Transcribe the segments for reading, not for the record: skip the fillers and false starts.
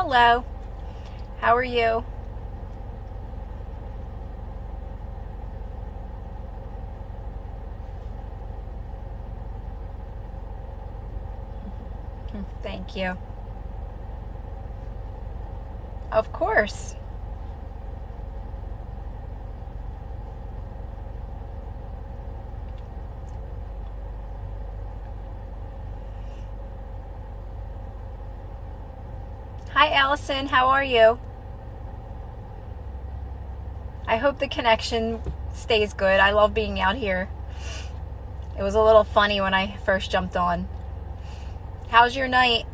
Hello. How are you? Thank you. Of course. Hi, Allison. How are you? I hope the connection stays good. I love being out here. It was a little funny when I first jumped on. How's your night?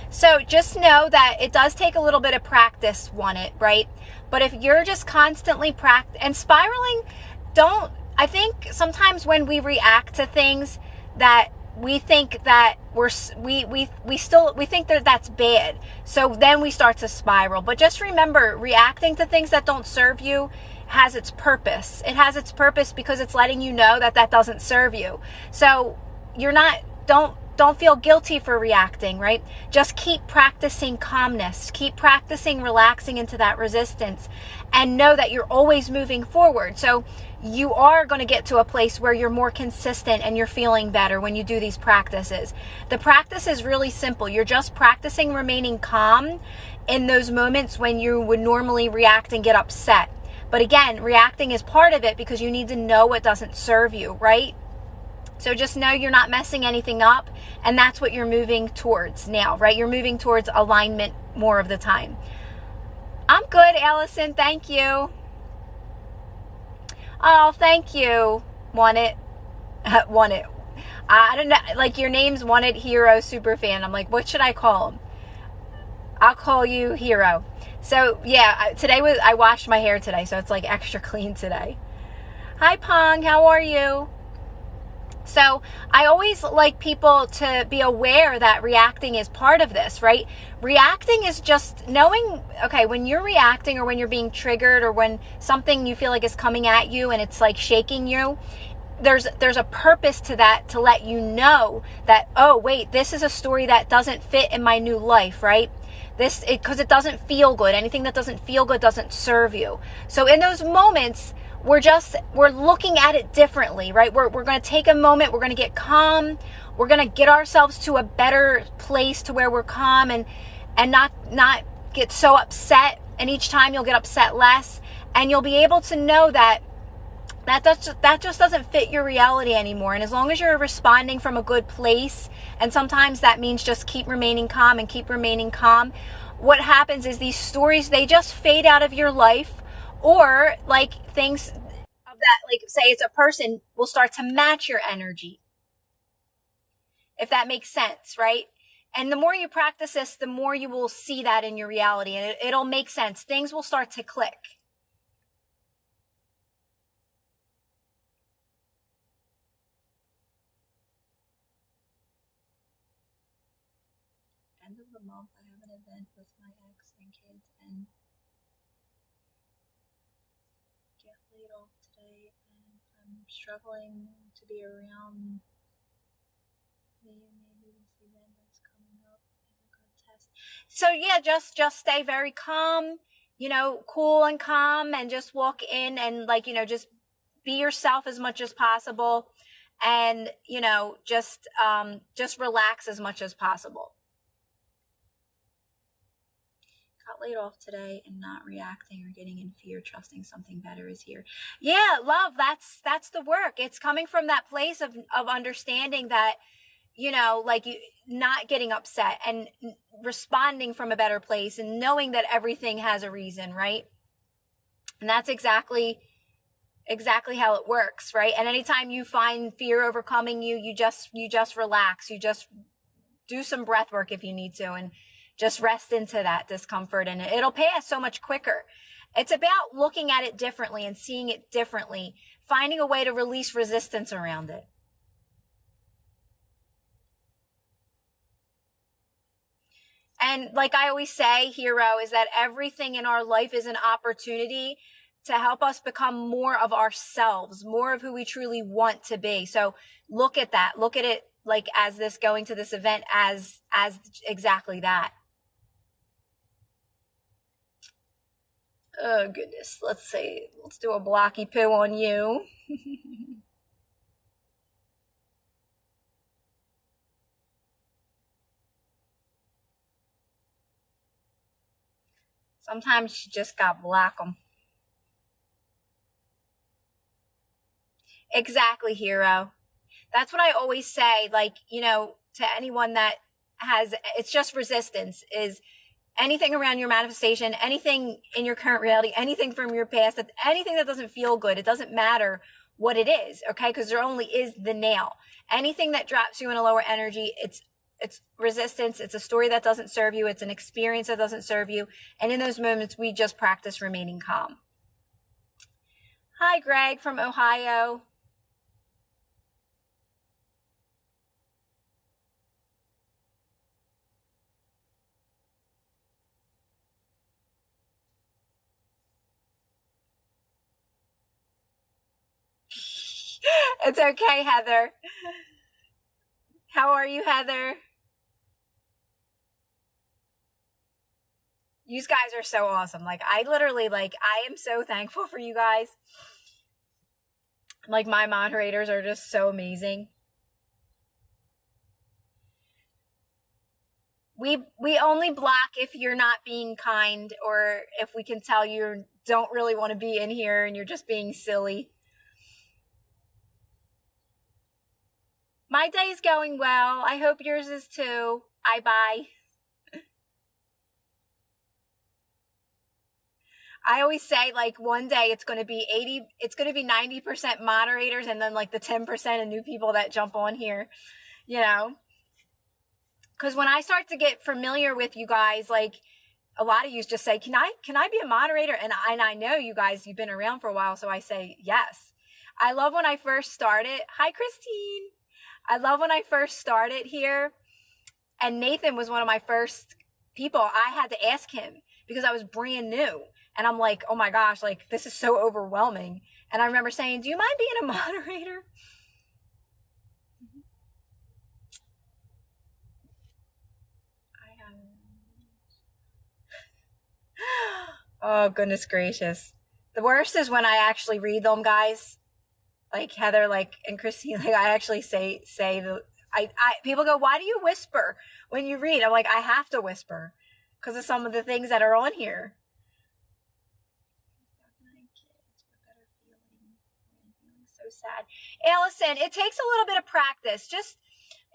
So just know that it does take a little bit of practice, right? But if you're just constantly and spiraling, I think sometimes when we react to things that we think that we think that that's bad. So then we start to spiral. But just remember, reacting to things that don't serve you has its purpose. It has its purpose because it's letting you know that that doesn't serve you. So you're not, don't feel guilty for reacting, right? Just keep practicing calmness, keep practicing relaxing into that resistance, and know that you're always moving forward. So you are going to get to a place where you're more consistent and you're feeling better when you do these practices. The practice is really simple. You're just practicing remaining calm in those moments when you would normally react and get upset. But again, reacting is part of it because you need to know what doesn't serve you, right? So just know you're not messing anything up, and that's what you're moving towards now, right? You're moving towards alignment more of the time. I'm good, Allison. Thank you. Oh, thank you. Want it? Want it. I don't know. Like, your name's Wanted Hero Superfan. I'm like, what should I call him? I'll call you Hero. So yeah, I washed my hair today, so it's like extra clean today. Hi, Pong. How are you? So I always like people to be aware that reacting is part of this, right? Reacting is just knowing, okay, when you're reacting or when you're being triggered or when something you feel like is coming at you and it's like shaking you, there's a purpose to that, to let you know that, oh, wait, this is a story that doesn't fit in my new life, right? Because it doesn't feel good. Anything that doesn't feel good doesn't serve you. So in those moments, we're looking at it differently, right? We're going to take a moment. We're going to get calm. We're going to get ourselves to a better place to where we're calm and not get so upset. And each time you'll get upset less, and you'll be able to know that just doesn't fit your reality anymore. And as long as you're responding from a good place, and sometimes that means just keep remaining calm and keep remaining calm, what happens is these stories, they just fade out of your life. Or like things of that, like say it's a person, will start to match your energy, if that makes sense, right? And the more you practice this, the more you will see that in your reality, and it'll make sense. Things will start to click. End of the month, I have an event with my ex and kids and get laid off today, and I'm struggling to be around me. Maybe this event that's coming up is a good test. So yeah, just stay very calm, cool and calm, and just walk in and, like, just be yourself as much as possible, and just relax as much as possible. Got laid off today and not reacting or getting in fear, trusting something better is here. Yeah, love, that's the work. It's coming from that place of understanding that, like, you not getting upset and responding from a better place and knowing that everything has a reason, right? And that's exactly how it works, right? And anytime you find fear overcoming you, you just relax. You just do some breath work if you need to, and just rest into that discomfort, and it'll pass so much quicker. It's about looking at it differently and seeing it differently, finding a way to release resistance around it. And like I always say, Hero, is that everything in our life is an opportunity to help us become more of ourselves, more of who we truly want to be. So look at that. Look at it like as this going to this event as exactly that. Oh goodness. Let's see. Let's do a blocky poo on you. Sometimes you just got block them. Exactly, hero. That's what I always say, like, you know, to anyone that has, it's just resistance, is anything around your manifestation, anything in your current reality, anything from your past, anything that doesn't feel good, it doesn't matter what it is, okay? Because there only is the now. Anything that drops you in a lower energy, it's resistance. It's a story that doesn't serve you. It's an experience that doesn't serve you. And in those moments, we just practice remaining calm. Hi, Greg from Ohio. It's okay, Heather. How are you, Heather? You guys are so awesome. Like, I literally, like, I am so thankful for you guys. Like, my moderators are just so amazing. We only block if you're not being kind, or if we can tell you don't really want to be in here and you're just being silly. My day is going well. I hope yours is too. Bye. I always say, like, one day it's going to be 90% moderators, and then like the 10% of new people that jump on here, you know? Because when I start to get familiar with you guys, like, a lot of you just say, can I be a moderator? And I know you guys, you've been around for a while, so I say yes. I love when I first started. Hi, Christine. I love when I first started here, and Nathan was one of my first people. I had to ask him because I was brand new, and I'm like, oh my gosh, like, this is so overwhelming. And I remember saying, do you mind being a moderator? Oh, goodness gracious. The worst is when I actually read them, guys. Like Heather, like, and Christine, like, I actually say people go, why do you whisper when you read? I'm like, I have to whisper because of some of the things that are on here. So sad. Allison, it takes a little bit of practice. Just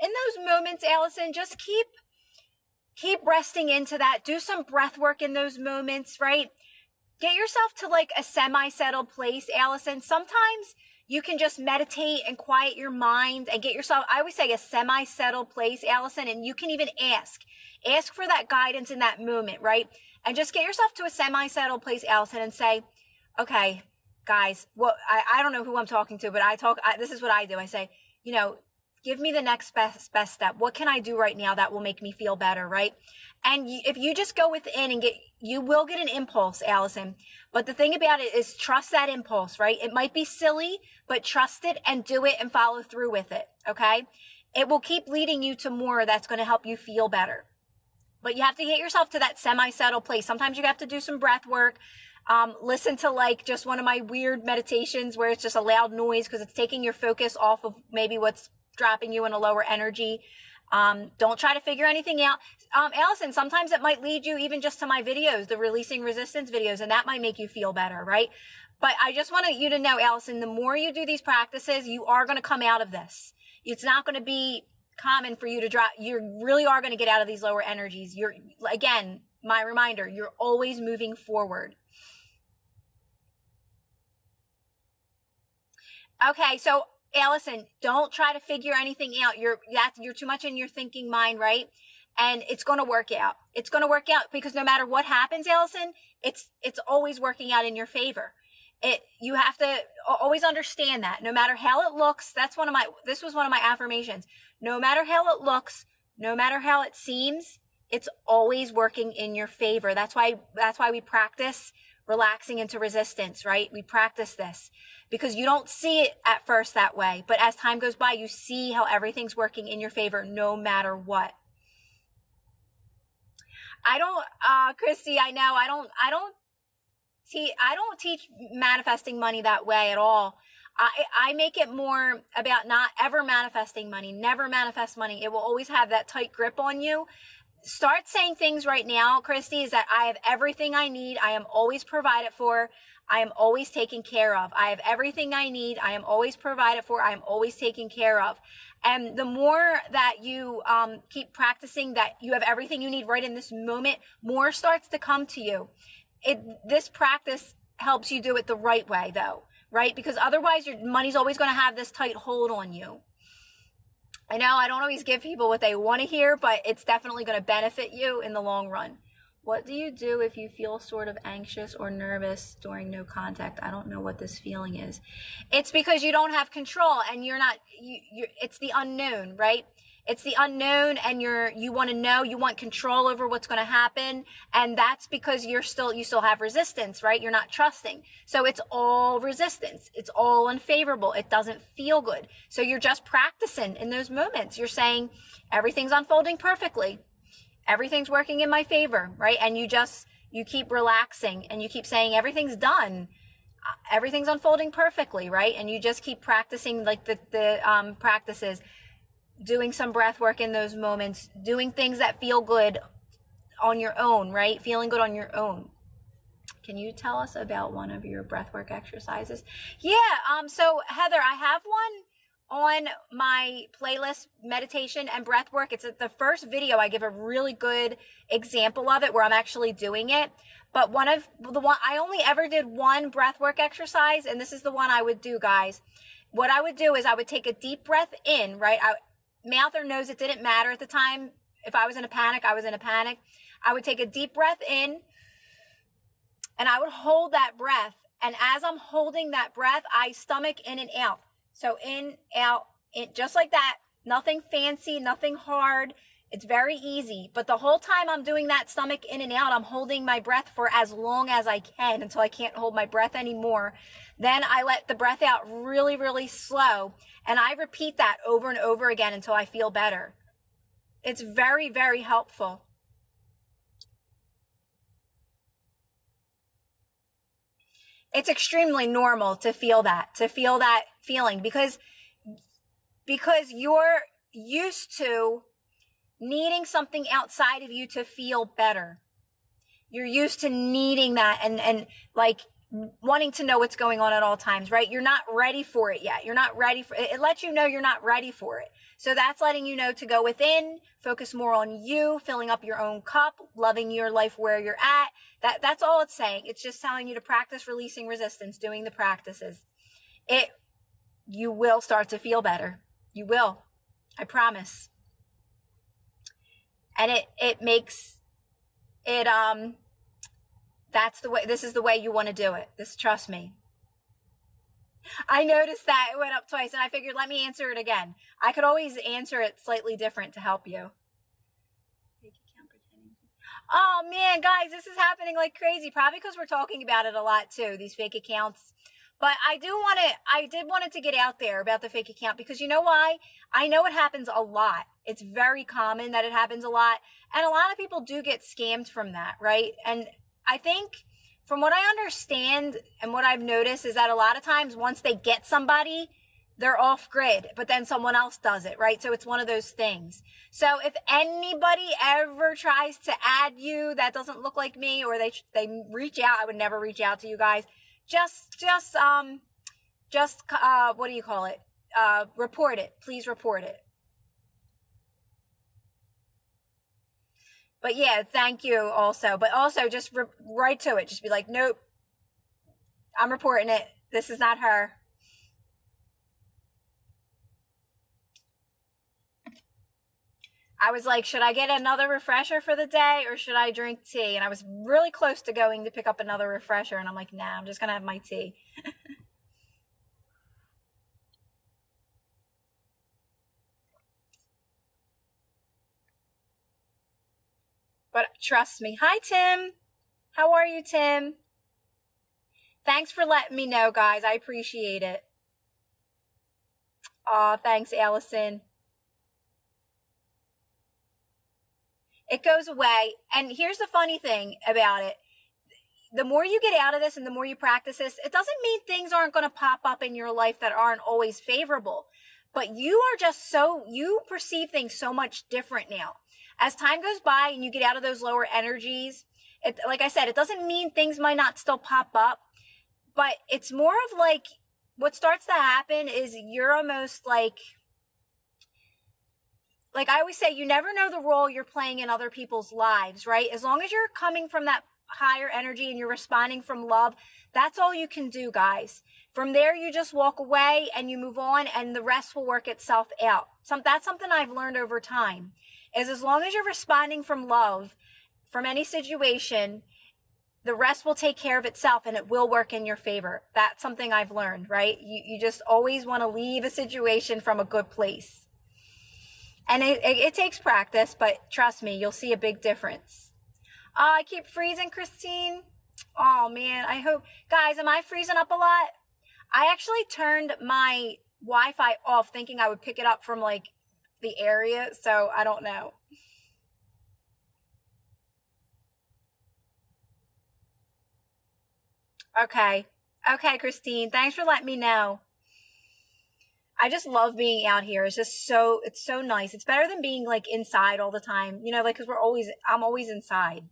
in those moments, Allison, just keep resting into that. Do some breath work in those moments, right? Get yourself to like a semi-settled place, Allison. Sometimes you can just meditate and quiet your mind and get yourself, I always say, a semi-settled place, Allison, and you can even ask for that guidance in that moment, right? And just get yourself to a semi-settled place, Allison, and say, okay, guys, well, I don't know who I'm talking to, but this is what I do. I say, you know, give me the next best step. What can I do right now that will make me feel better, right? And if you just go within and you will get an impulse, Allison. But the thing about it is trust that impulse, right? It might be silly, but trust it and do it and follow through with it, okay? It will keep leading you to more that's going to help you feel better. But you have to get yourself to that semi-settled place. Sometimes you have to do some breath work. Listen to like just one of my weird meditations where it's just a loud noise because it's taking your focus off of maybe what's dropping you in a lower energy. Don't try to figure anything out. Allison, sometimes it might lead you even just to my videos, the releasing resistance videos, and that might make you feel better, right? But I just want you to know, Allison, the more you do these practices, you are going to come out of this. It's not going to be common for you to drop. You really are going to get out of these lower energies. Again, my reminder, you're always moving forward. Okay. So Allison, don't try to figure anything out. You're too much in your thinking mind, right? And it's going to work out. It's going to work out because no matter what happens, Allison, it's always working out in your favor. You have to always understand that no matter how it looks, this was one of my affirmations. No matter how it looks, no matter how it seems, it's always working in your favor. That's why we practice relaxing into resistance, right? We practice this because you don't see it at first that way. But as time goes by, you see how everything's working in your favor no matter what. I don't, Christy, I know, I don't teach manifesting money that way at all. I make it more about not ever manifesting money, never manifest money. It will always have that tight grip on you. Start saying things right now, Christy, is that I have everything I need. I am always provided for. I am always taken care of. I have everything I need. I am always provided for. I am always taken care of. And the more that you keep practicing that you have everything you need right in this moment, more starts to come to you. This practice helps you do it the right way, though, right? Because otherwise your money's always going to have this tight hold on you. I know I don't always give people what they want to hear, but it's definitely going to benefit you in the long run. What do you do if you feel sort of anxious or nervous during no contact? I don't know what this feeling is. It's because you don't have control and you're not, it's the unknown, right? It's the unknown and you want to know, you want control over what's going to happen. And that's because you still have resistance, right? You're not trusting. So it's all resistance. It's all unfavorable. It doesn't feel good. So you're just practicing in those moments. You're saying everything's unfolding perfectly. Everything's working in my favor, right? And you keep relaxing and you keep saying everything's done. Everything's unfolding perfectly, right? And you just keep practicing like the practices. Doing some breath work in those moments, doing things that feel good on your own, right? Feeling good on your own. Can you tell us about one of your breathwork exercises? Yeah, so Heather, I have one on my playlist, meditation and breathwork. It's the first video. I give a really good example of it where I'm actually doing it. But I only ever did one breathwork exercise, and this is the one I would do, guys. What I would do is I would take a deep breath in, right? Mouth or nose, it didn't matter at the time. If I was in a panic, I was in a panic. I would take a deep breath in and I would hold that breath. And as I'm holding that breath, I stomach in and out. So in, out, in, just like that. Nothing fancy, nothing hard. It's very easy. But the whole time I'm doing that stomach in and out, I'm holding my breath for as long as I can until I can't hold my breath anymore. Then I let the breath out really, really slow. And I repeat that over and over again until I feel better. It's very, very helpful. It's extremely normal to feel that feeling because you're used to needing something outside of you to feel better. You're used to needing that and like wanting to know what's going on at all times, right? You're not ready for it yet. You're not ready for it. It lets you know you're not ready for it. So that's letting you know to go within, focus more on you, filling up your own cup, loving your life where you're at. That's all it's saying. It's just telling you to practice releasing resistance, doing the practices. You will start to feel better. You will. I promise. And it makes it, this is the way you want to do it. Trust me. I noticed that it went up twice and I figured, let me answer it again. I could always answer it slightly different to help you. Oh man, guys, this is happening like crazy. Probably because we're talking about it a lot too, these fake accounts. But I did want it to get out there about the fake account because you know why? I know it happens a lot. It's very common that it happens a lot. And a lot of people do get scammed from that, right? And I think from what I understand and what I've noticed is that a lot of times once they get somebody, they're off grid, but then someone else does it, right? So it's one of those things. So if anybody ever tries to add you that doesn't look like me or they reach out, I would never reach out to you guys. Just what do you call it? Report it. Please report it. But yeah, thank you also. But also just right to it. Just be like, nope, I'm reporting it. This is not her. I was like, should I get another refresher for the day or should I drink tea? And I was really close to going to pick up another refresher. And I'm like, nah, I'm just going to have my tea. But trust me. Hi, Tim. How are you, Tim? Thanks for letting me know, guys. I appreciate it. Aw, thanks, Allison. It goes away. And here's the funny thing about it. The more you get out of this and the more you practice this, it doesn't mean things aren't going to pop up in your life that aren't always favorable. But you are just you perceive things so much different now. As time goes by and you get out of those lower energies, like I said, it doesn't mean things might not still pop up, but it's more of like what starts to happen is you're almost like I always say, you never know the role you're playing in other people's lives, right? As long as you're coming from that higher energy and you're responding from love, that's all you can do, guys. From there, you just walk away and you move on and the rest will work itself out. That's something I've learned over time is as long as you're responding from love from any situation, the rest will take care of itself and it will work in your favor. That's something I've learned, right? You just always want to leave a situation from a good place. And it takes practice, but trust me, you'll see a big difference. I keep freezing, Christine. Oh, man, I hope. Guys, am I freezing up a lot? I actually turned my Wi-Fi off thinking I would pick it up from, like, the area, so I don't know. Okay. Okay, Christine, thanks for letting me know. I just love being out here. It's so nice. It's better than being like inside all the time, you know, like, cause I'm always inside.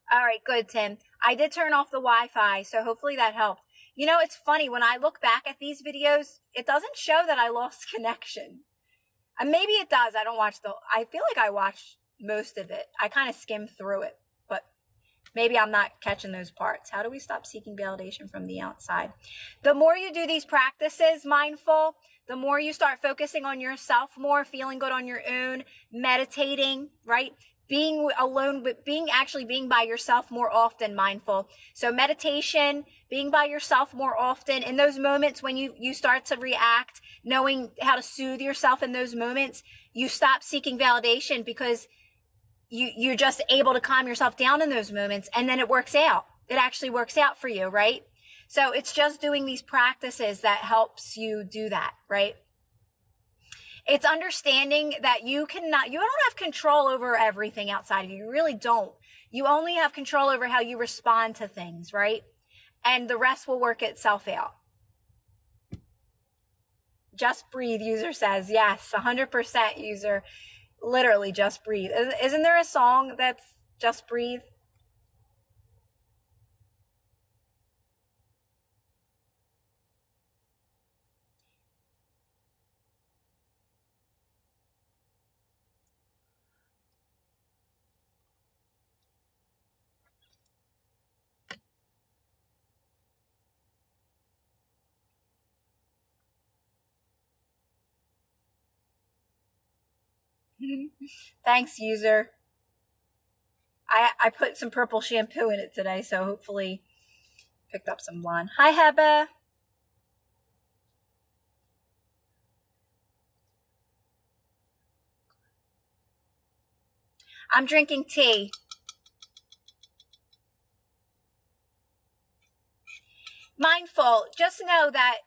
All right, good, Tim. I did turn off the Wi-Fi, so hopefully that helped. You know, it's funny when I look back at these videos, it doesn't show that I lost connection. Maybe it does. I feel like I watched most of it. I kind of skimmed through it, but maybe I'm not catching those parts. How do we stop seeking validation from the outside? The more you do these practices, mindful, the more you start focusing on yourself more, feeling good on your own, meditating, right? Being alone, but being by yourself more often, mindful. So meditation, being by yourself more often in those moments when you start to react, knowing how to soothe yourself in those moments, you stop seeking validation because you're just able to calm yourself down in those moments and then it works out. It actually works out for you, right? So it's just doing these practices that helps you do that, right? It's understanding that you don't have control over everything outside of you. You really don't. You only have control over how you respond to things, right? And the rest will work itself out. Just breathe, user says. Yes, 100% user. Literally just breathe. Isn't there a song that's just breathe? Thanks, user. I put some purple shampoo in it today, so hopefully picked up some blonde. Hi, Heba. I'm drinking tea. Mindful, just know that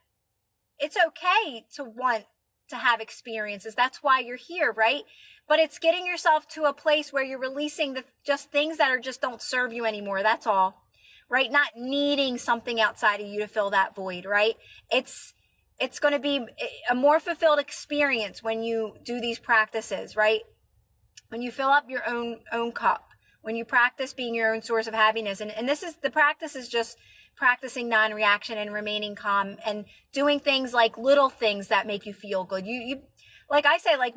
it's okay to want to have experiences. That's why you're here, right? But it's getting yourself to a place where you're releasing just things that just don't serve you anymore. That's all, right? Not needing something outside of you to fill that void, right? It's going to be a more fulfilled experience when you do these practices, right? When you fill up your own cup, when you practice being your own source of happiness. And the practice is just practicing non-reaction and remaining calm and doing things like little things that make you feel good. You like I say, like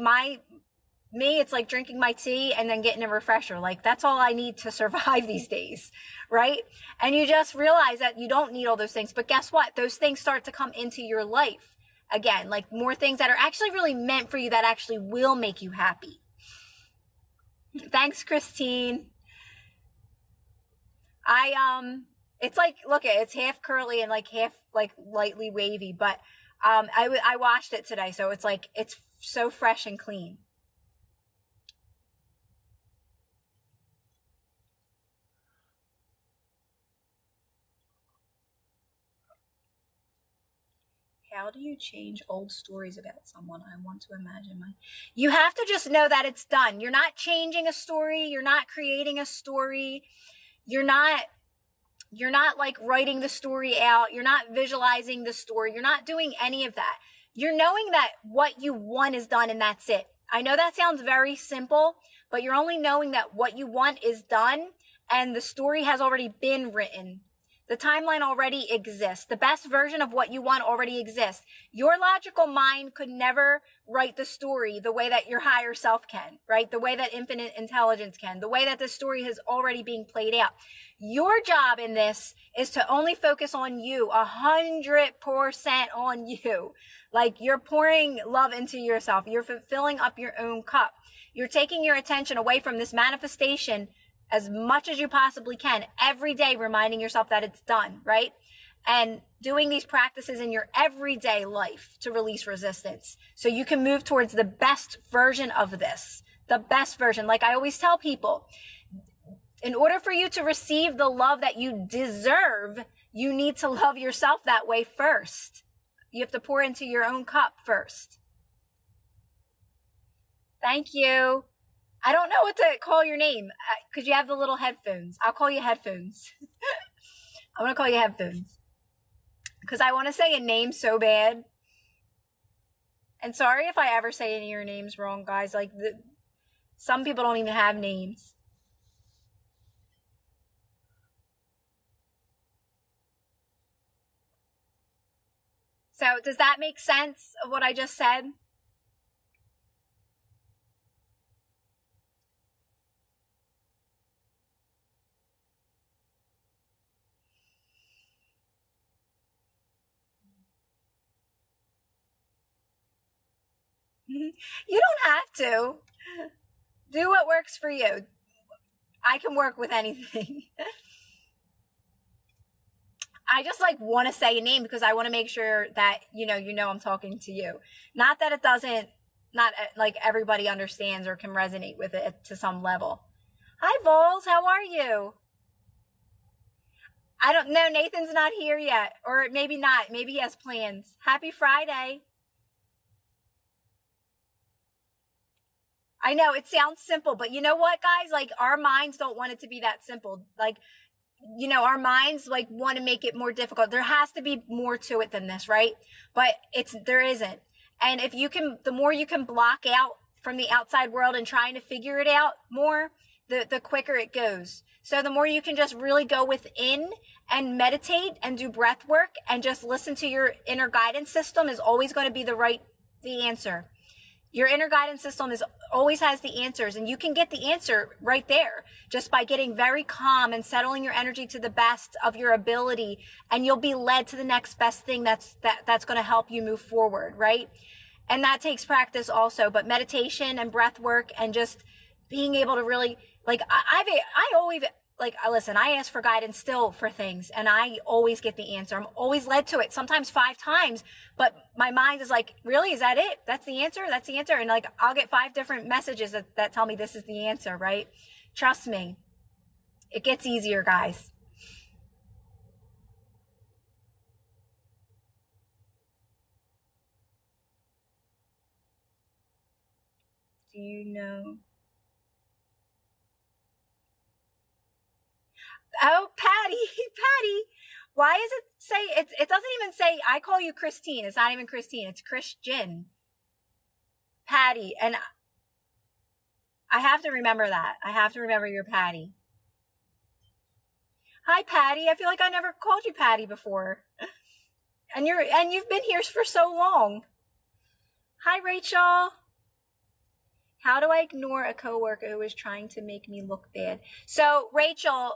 me, it's like drinking my tea and then getting a refresher. Like that's all I need to survive these days, right? And you just realize that you don't need all those things. But guess what? Those things start to come into your life again, like more things that are actually really meant for you that actually will make you happy. Thanks, Christine. It's like, look, it's half curly and like half like lightly wavy, but I washed it today, so it's like it's so fresh and clean. How do you change old stories about someone? I want to imagine my. You have to just know that it's done. You're not changing a story. You're not creating a story. You're not like writing the story out. You're not visualizing the story. You're not doing any of that. You're knowing that what you want is done and that's it. I know that sounds very simple, but you're only knowing that what you want is done and the story has already been written. The timeline already exists. The best version of what you want already exists. Your logical mind could never write the story the way that your higher self can, right? The way that infinite intelligence can, the way that the story has already been played out. Your job in this is to only focus on you, 100% on you. Like you're pouring love into yourself. You're filling up your own cup. You're taking your attention away from this manifestation as much as you possibly can every day, reminding yourself that it's done, right? And doing these practices in your everyday life to release resistance so you can move towards the best version of this, the best version. Like I always tell people, in order for you to receive the love that you deserve, you need to love yourself that way first. You have to pour into your own cup first. Thank you. I don't know what to call your name because you have the little headphones. I'll call you headphones. I'm going to call you headphones because I want to say a name so bad. And sorry if I ever say any of your names wrong, guys. Like some people don't even have names. So does that make sense of what I just said? You don't have to. Do what works for you. I can work with anything. I just like want to say a name because I want to make sure that, you know, I'm talking to you. Not that it doesn't, not like everybody understands or can resonate with it to some level. Hi, Vols. How are you? I don't know. Nathan's not here yet. Or maybe not. Maybe he has plans. Happy Friday. I know it sounds simple, but you know what, guys? Like our minds don't want it to be that simple. Like, our minds like want to make it more difficult. There has to be more to it than this, right? But there isn't. And if you can, the more you can block out from the outside world and trying to figure it out more, the quicker it goes. So the more you can just really go within and meditate and do breath work and just listen to your inner guidance system is always going to be the answer. Your inner guidance system always has the answers, and you can get the answer right there just by getting very calm and settling your energy to the best of your ability, and you'll be led to the next best thing that's going to help you move forward, right? And that takes practice also, but meditation and breath work and just being able to really, like, I always, like, listen, I ask for guidance still for things and I always get the answer. I'm always led to it, sometimes 5 times, but my mind is like, really? Is that it? That's the answer? That's the answer? And like, I'll get 5 different messages that tell me this is the answer, right? Trust me. It gets easier, guys. Do you know? Oh, Patty, Patty. Why is it say it doesn't even say I call you Christine. It's not even Christine. It's Christian. Patty. And I have to remember that. I have to remember your Patty. Hi, Patty. I feel like I never called you Patty before. And you've been here for so long. Hi, Rachel. How do I ignore a coworker who is trying to make me look bad? So, Rachel,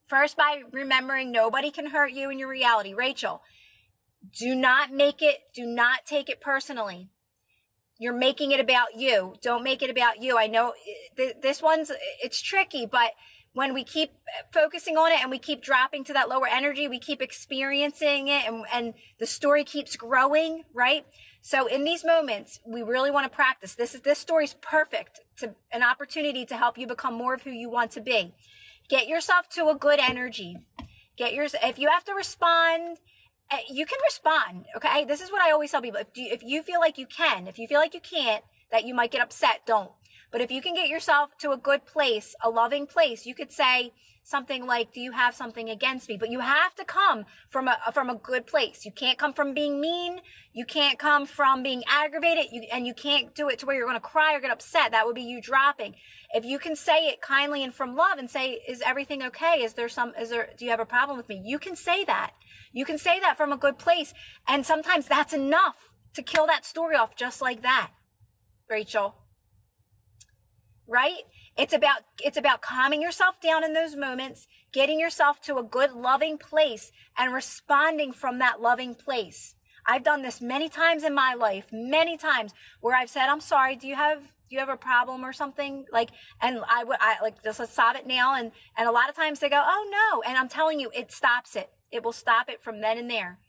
first by remembering nobody can hurt you in your reality. Rachel, do not take it personally. You're making it about you. Don't make it about you. I know this it's tricky, but when we keep focusing on it and we keep dropping to that lower energy, we keep experiencing it and the story keeps growing, right? So in these moments, we really want to practice. This story's perfect to an opportunity to help you become more of who you want to be. Get yourself to a good energy. If you have to respond You can respond. Okay. This is what I always tell people. If you feel like you can, if you feel like you can't, that you might get upset, don't. But if you can get yourself to a good place, a loving place, you could say something like, do you have something against me? But you have to come from a good place. You can't come from being mean. You can't come from being aggravated. And you can't do it to where you're going to cry or get upset. That would be you dropping. If you can say it kindly and from love and say, is everything okay? Do you have a problem with me? You can say that. You can say that from a good place. And sometimes that's enough to kill that story off just like that, Rachel. Right? It's about calming yourself down in those moments, getting yourself to a good, loving place and responding from that loving place. I've done this many times in my life, many times where I've said, I'm sorry, do you have a problem or something? Like, and I like, just let's stop it now. And a lot of times they go, oh no. And I'm telling you, it stops it. It will stop it from then and there.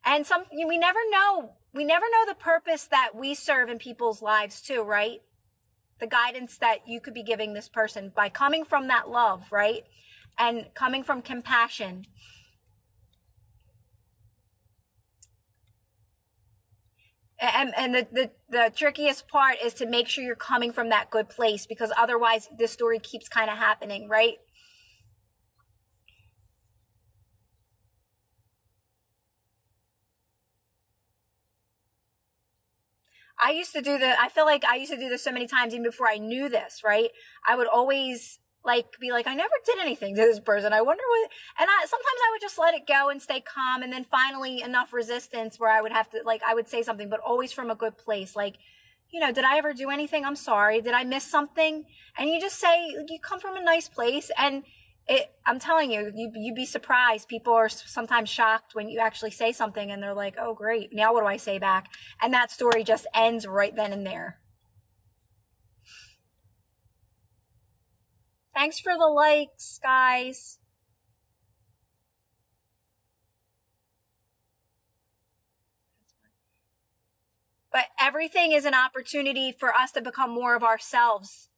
And we never know the purpose that we serve in people's lives too, right? The guidance that you could be giving this person by coming from that love, right? And coming from compassion. And the trickiest part is to make sure you're coming from that good place, because otherwise this story keeps kind of happening, right? I feel like I used to do this so many times even before I knew this, right? I would always be like, I never did anything to this person. I wonder what, and sometimes I would just let it go and stay calm. And then finally enough resistance where I would have to, I would say something, but always from a good place. Like, did I ever do anything? I'm sorry. Did I miss something? And you just say, you come from a nice place, and I'm telling you, you'd be surprised. People are sometimes shocked when you actually say something and they're like, oh, great. Now what do I say back? And that story just ends right then and there. Thanks for the likes, guys. But everything is an opportunity for us to become more of ourselves.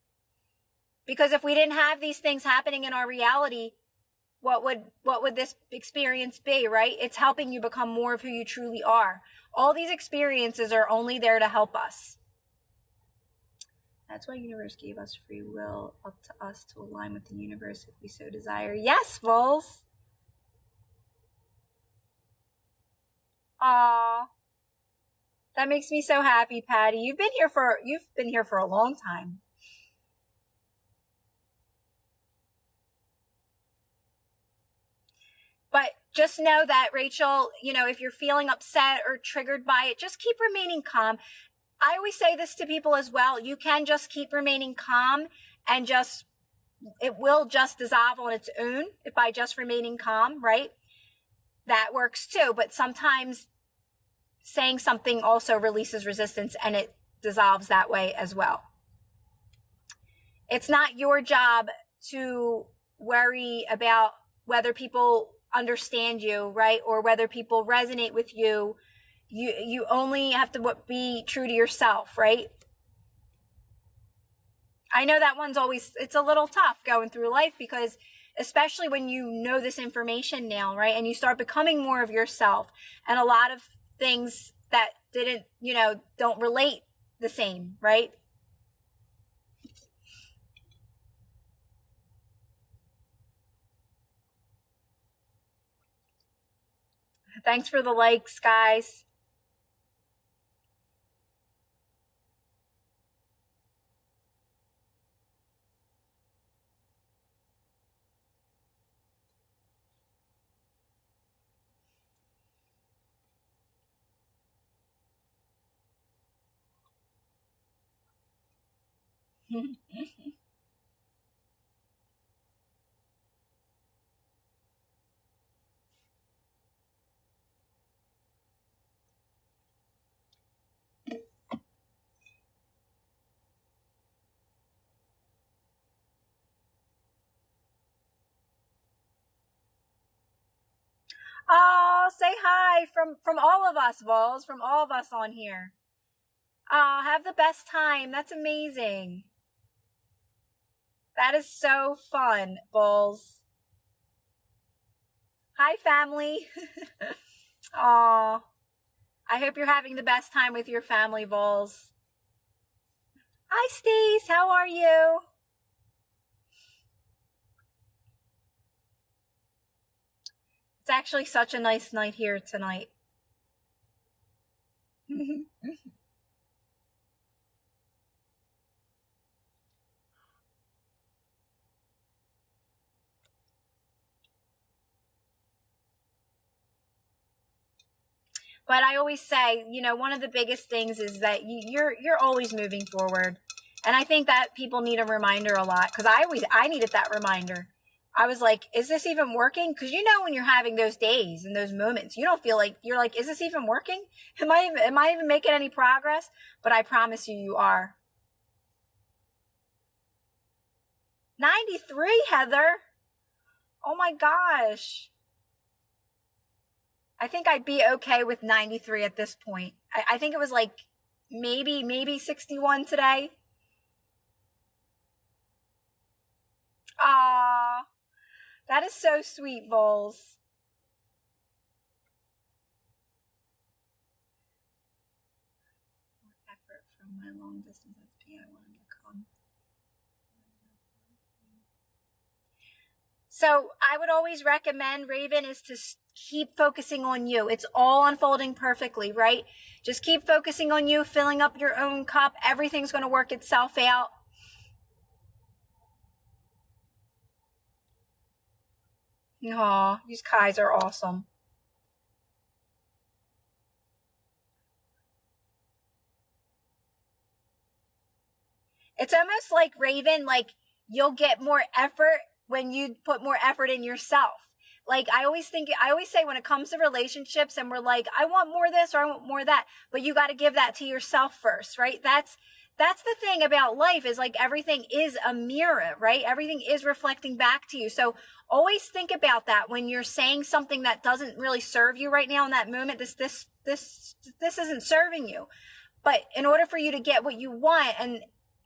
Because if we didn't have these things happening in our reality, what would this experience be, right? It's helping you become more of who you truly are. All these experiences are only there to help us. That's why the universe gave us free will, up to us to align with the universe if we so desire. Yes, Vols. Aww. That makes me so happy, Patty. You've been here for a long time. But just know that, Rachel, if you're feeling upset or triggered by it, just keep remaining calm. I always say this to people as well. You can just keep remaining calm, and it will just dissolve on its own by just remaining calm, right? That works too. But sometimes saying something also releases resistance, and it dissolves that way as well. It's not your job to worry about whether people understand you, right? Or whether people resonate with you. You only have to be true to yourself, right? I know that it's a little tough going through life, because especially when you know this information now, right? And you start becoming more of yourself, and a lot of things that don't relate the same, right? Thanks for the likes, guys. Oh, say hi from all of us, Vols, from all of us on here. Oh, have the best time. That's amazing. That is so fun, Vols. Hi, family. Aw. I hope you're having the best time with your family, Vols. Hi, Stace. How are you? It's actually such a nice night here tonight. But I always say, one of the biggest things is that you're always moving forward, and I think that people need a reminder a lot because I needed that reminder. I was like, is this even working? Because when you're having those days and those moments, you don't feel like you're like, is this even working? Am I even making any progress? But I promise you, you are. 93, Heather. Oh my gosh. I think I'd be okay with 93 at this point. I think it was like maybe 61 today. Ah, that is so sweet, Vols. More effort from my long distance SP. I want him to come. So I would always recommend, Raven, is to keep focusing on you. It's all unfolding perfectly, right? Just keep focusing on you, filling up your own cup. Everything's going to work itself out. Aw, these Kais are awesome. It's almost like, Raven, like you'll get more effort when you put more effort in yourself. Like I always say when it comes to relationships and we're like, I want more of this or I want more of that, but you got to give that to yourself first, right? That's the thing about life is like everything is a mirror, right? Everything is reflecting back to you. So always think about that when you're saying something that doesn't really serve you right now in that moment. This isn't serving you. But in order for you to get what you want and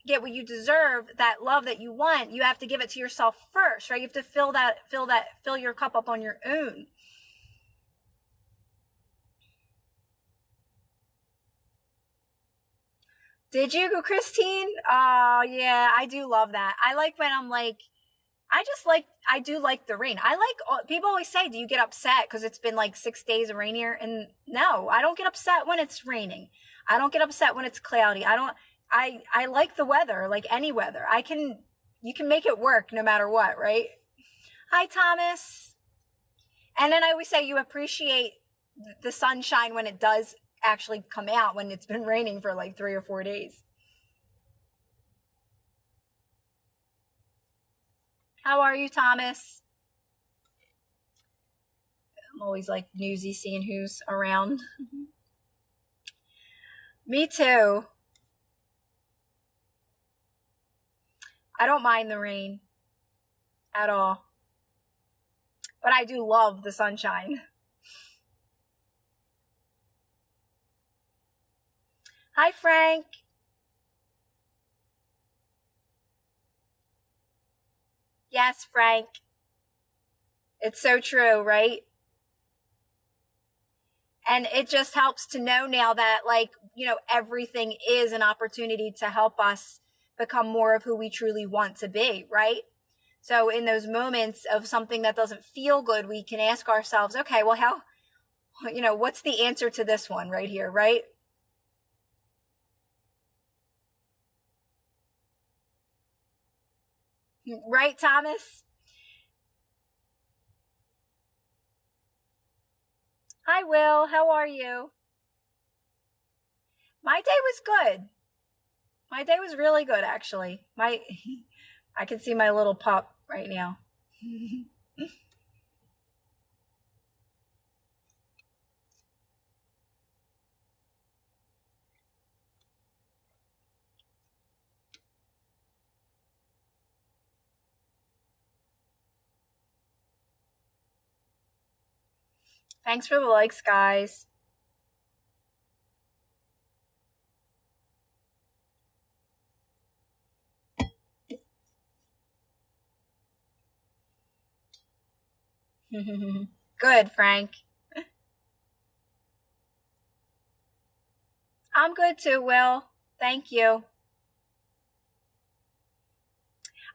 get what you deserve, that love that you want, you have to give it to yourself first, right? You have to fill your cup up on your own. Did you, Christine? Oh, yeah, I do love that. I like when I'm like, I do like the rain. People always say, do you get upset because it's been like 6 days of rain here? And no, I don't get upset when it's raining. I don't get upset when it's cloudy. I like the weather, like any weather. You can make it work no matter what, right? Hi, Thomas. And then I always say you appreciate the sunshine when it does actually come out when it's been raining for like 3 or 4 days. How are you, Thomas? I'm always like newsy seeing who's around. Me too. I don't mind the rain at all. But I do love the sunshine. Hi, Frank. Yes, Frank. It's so true, right? And it just helps to know now that, like, everything is an opportunity to help us become more of who we truly want to be, right? So in those moments of something that doesn't feel good, we can ask ourselves, okay, well, what's the answer to this one right here, right? Right, Thomas? Hi, Will. How are you? My day was good. My day was really good, actually. I can see my little pup right now. Thanks for the likes, guys. Good, Frank. I'm good too, Will. Thank you.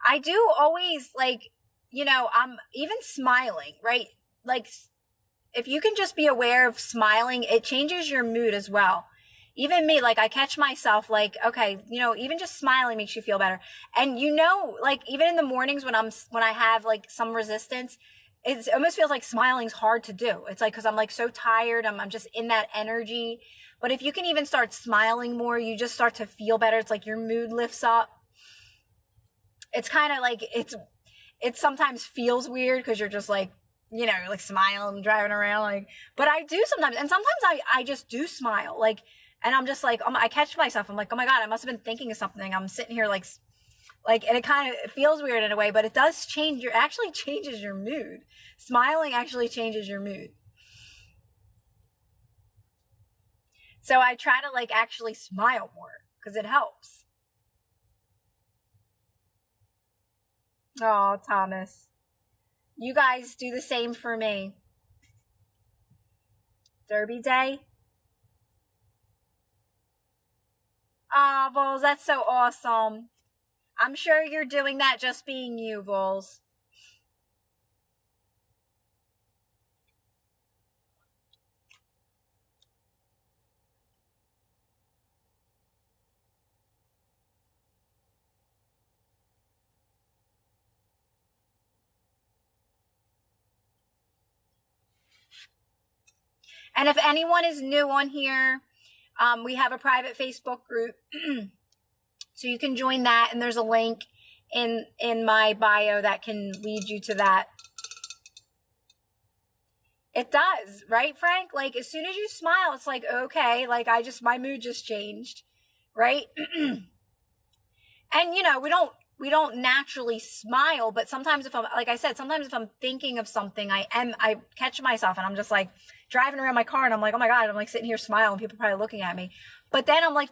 I do always like, I'm even smiling, right? Like, if you can just be aware of smiling, it changes your mood as well. Even me, like, I catch myself like, okay, even just smiling makes you feel better. And like, even in the mornings when I have like some resistance, it almost feels like smiling's hard to do. It's like, cause I'm like so tired. I'm just in that energy. But if you can even start smiling more, you just start to feel better. It's like your mood lifts up. It's kind of like, it sometimes feels weird because you're just like, you're like smiling, driving around, like, but I do sometimes. And sometimes I just do smile, like, and I'm just like, I catch myself. I'm like, oh my God, I must have been thinking of something. I'm sitting here and it kind of feels weird in a way, but it does actually changes your mood. Smiling actually changes your mood. So I try to like actually smile more because it helps. Oh, Thomas, you guys do the same for me. Derby Day. Ah, oh, Vols, that's so awesome. I'm sure you're doing that just being you, Vols. And if anyone is new on here, we have a private Facebook group. So you can join that, and there's a link in my bio that can lead you to that. It does, right, Frank? Like, as soon as you smile, it's like, okay, like, my mood just changed, right? And we don't naturally smile, but sometimes if I'm, like I said, sometimes if I'm thinking of something, I catch myself and I'm just like driving around my car and I'm like, oh my God, I'm like sitting here smiling, people are probably looking at me. But then I'm like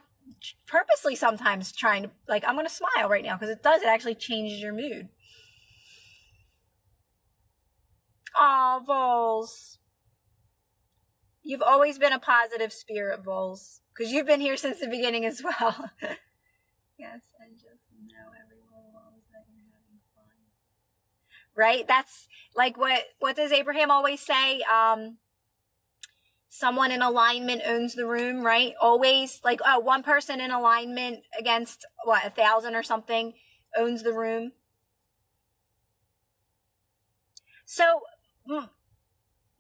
purposely sometimes trying to, like, I'm going to smile right now because it actually changes your mood. Aw, Vols. You've always been a positive spirit, Vols, because you've been here since the beginning as well. Yes, and just know everyone loves that you're having fun. Right? That's like what does Abraham always say? Someone in alignment owns the room, right? Always, like, one person in alignment against 1,000 or something owns the room. So,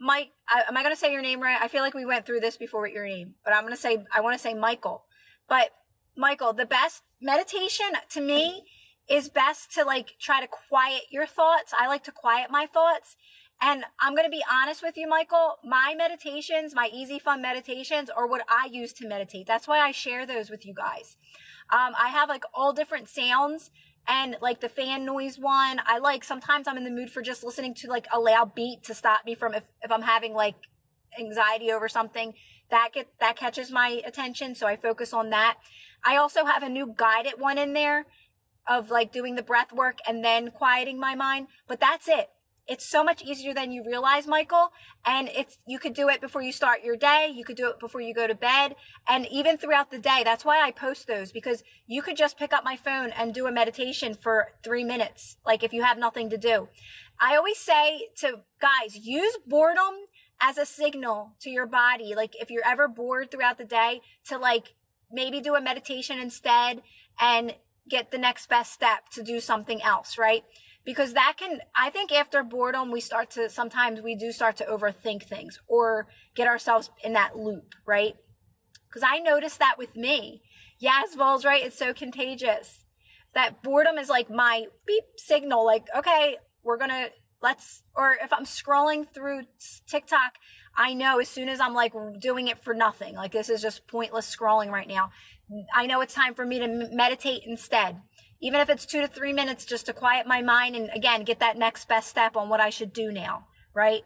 Mike, am I going to say your name right? I feel like we went through this before with your name, but I want to say Michael. But Michael, the best meditation to me is best to like try to quiet your thoughts. I like to quiet my thoughts. And I'm going to be honest with you, Michael, my meditations, my easy fun meditations are what I use to meditate. That's why I share those with you guys. I have like all different sounds. And like the fan noise one, I like, sometimes I'm in the mood for just listening to like a loud beat to stop me from, if I'm having like anxiety over something, that catches my attention. So I focus on that. I also have a new guided one in there of like doing the breath work and then quieting my mind, but that's it. It's so much easier than you realize, Michael. And you could do it before you start your day. You could do it before you go to bed, and even throughout the day. That's why I post those, because you could just pick up my phone and do a meditation for 3 minutes. Like, if you have nothing to do. I always say to guys, use boredom as a signal to your body. Like, if you're ever bored throughout the day, to like maybe do a meditation instead and get the next best step to do something else, right? Because I think after boredom, we do start to overthink things or get ourselves in that loop, right? Because I noticed that with me. Yes, Vols, right? It's so contagious. That boredom is like my beep signal, like, okay, or if I'm scrolling through TikTok, I know as soon as I'm like doing it for nothing, like this is just pointless scrolling right now, I know it's time for me to meditate instead. Even if it's 2 to 3 minutes, just to quiet my mind and again, get that next best step on what I should do now, right?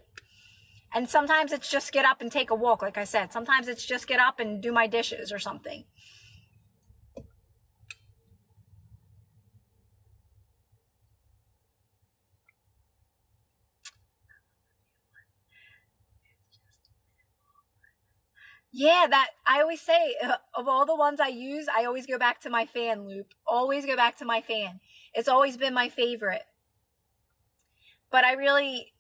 And sometimes it's just get up and take a walk, like I said. Sometimes it's just get up and do my dishes or something. Yeah, that I always say of all the ones I use, I always go back to my fan loop. Always go back to my fan. It's always been my favorite. But I really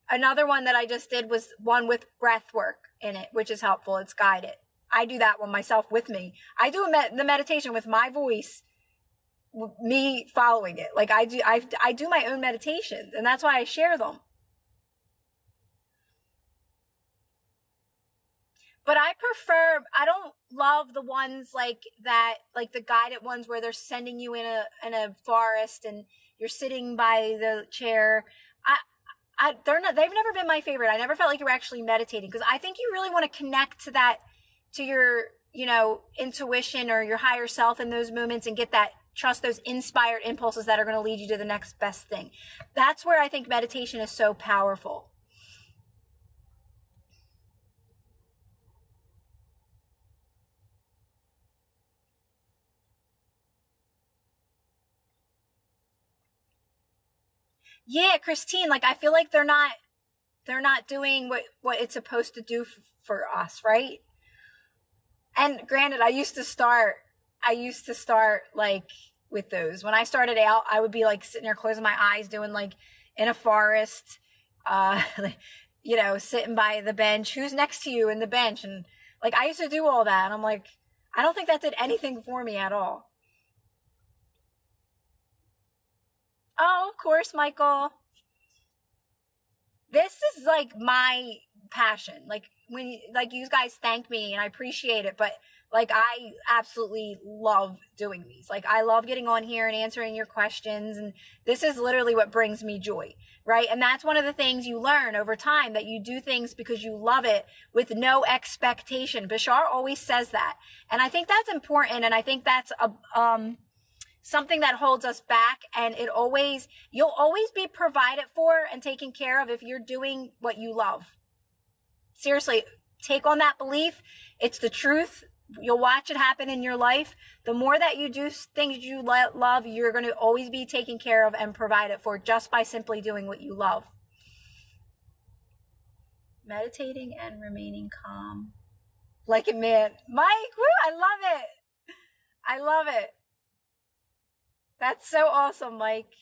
another one that I just did was one with breath work in it, which is helpful. It's guided. I do that one myself with me. I do the meditation with my voice, me following it. Like I do my own meditations, and that's why I share them. But I don't love the ones like that, like the guided ones where they're sending you in a forest and you're sitting by the chair. They've never been my favorite. I never felt like you were actually meditating, because I think you really want to connect to that, to your, intuition or your higher self in those moments, and get that, trust those inspired impulses that are going to lead you to the next best thing. That's where I think meditation is so powerful. Yeah, Christine, like I feel like they're not doing what it's supposed to do for us, right? And granted, I used to start like with those. When I started out, I would be like sitting there closing my eyes, doing like in a forest, uh, sitting by the bench. Who's next to you in the bench? And like, I used to do all that. And I'm like, I don't think that did anything for me at all. Oh, of course, Michael. This is like my passion. Like like you guys thank me and I appreciate it, but like I absolutely love doing these. Like I love getting on here and answering your questions, and this is literally what brings me joy, right? And that's one of the things you learn over time, that you do things because you love it with no expectation. Bashar always says that. And I think that's important, and I think that's a something that holds us back, and you'll always be provided for and taken care of if you're doing what you love. Seriously, take on that belief. It's the truth. You'll watch it happen in your life. The more that you do things you love, you're going to always be taken care of and provided for, just by simply doing what you love. Meditating and remaining calm. Like a man. Mike, woo, I love it. I love it. That's so awesome, Mike.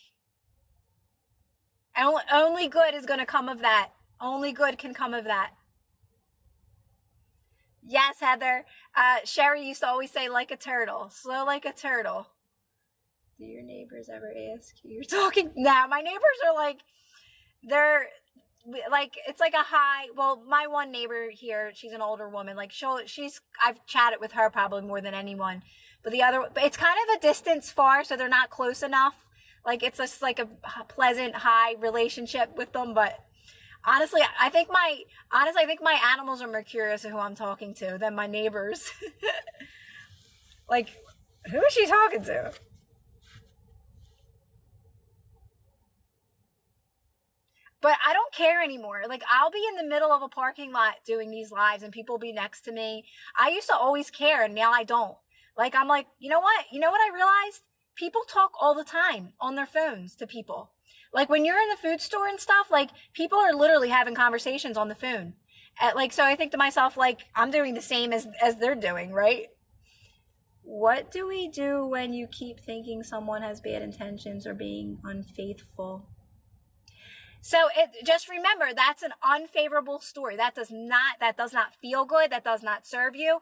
Only good is going to come of that. Only good can come of that. Yes, Heather. Sherry used to always say, like a turtle, slow like a turtle. Do your neighbors ever ask you you're talking? Nah, my neighbors are like, they're like, it's like a high, well, my one neighbor here, she's an older woman. Like I've chatted with her probably more than anyone. But it's kind of a distance far, so they're not close enough. Like it's just like a pleasant, high relationship with them. But honestly, I think my animals are more curious of who I'm talking to than my neighbors. Like, who is she talking to? But I don't care anymore. Like, I'll be in the middle of a parking lot doing these lives and people will be next to me. I used to always care, and now I don't. Like, I'm like, you know what? You know what I realized? People talk all the time on their phones to people. Like, when you're in the food store and stuff, like, people are literally having conversations on the phone. So I think to myself, like, I'm doing the same as they're doing, right? What do we do when you keep thinking someone has bad intentions or being unfaithful? So just remember, that's an unfavorable story. That does not feel good. That does not serve you.